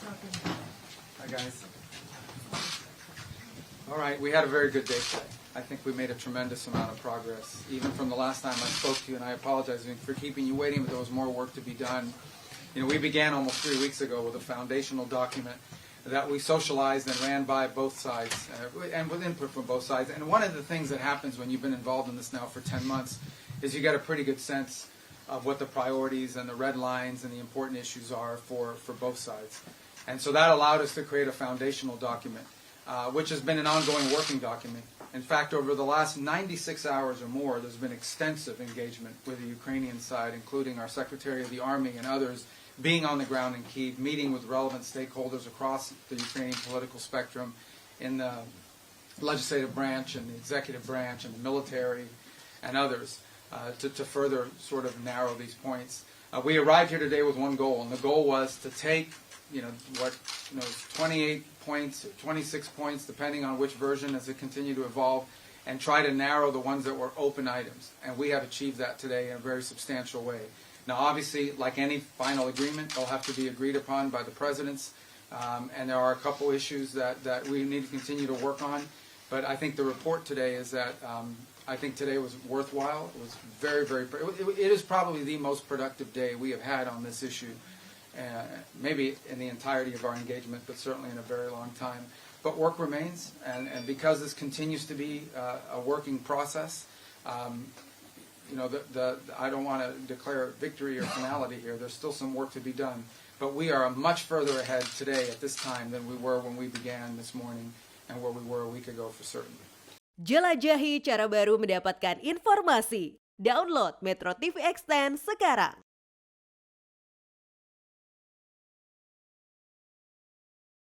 Hi, guys. All right, we had a very good day today. I think we made a tremendous amount of progress, even from the last time I spoke to you, and I apologize for keeping you waiting, but there was more work to be done. You know, we began almost 3 weeks ago with a foundational document that we socialized and ran by both sides, and with input from both sides. And one of the things that happens when you've been involved in this now for 10 months is you get a pretty good sense of what the priorities and the red lines and the important issues are for both sides. And so that allowed us to create a foundational document, which has been an ongoing working document. In fact, over the last 96 hours or more, there's been extensive engagement with the Ukrainian side, including our Secretary of the Army and others, being on the ground in Kiev, meeting with relevant stakeholders across the Ukrainian political spectrum in the legislative branch and the executive branch and the military and others to further sort of narrow these points. We arrived here today with one goal, and the goal was to take 28 points, 26 points, depending on which version as it continued to evolve, and try to narrow the ones that were open items. And we have achieved that today in a very substantial way. Now, obviously, like any final agreement, they'll have to be agreed upon by the presidents, and there are a couple issues that we need to continue to work on. But I think the report today is that I think today was worthwhile. It was very, very. It is probably the most productive day we have had on this issue, maybe in the entirety of our engagement, but certainly in a very long time. But work remains, and because this continues to be a working process. I don't want to declare victory or finality here. There's still some work to be done. But we are much further ahead today at this time than we were when we began this morning and where we were a week ago for certain. Jelajahi cara baru mendapatkan informasi. Download MetroTV Extend sekarang.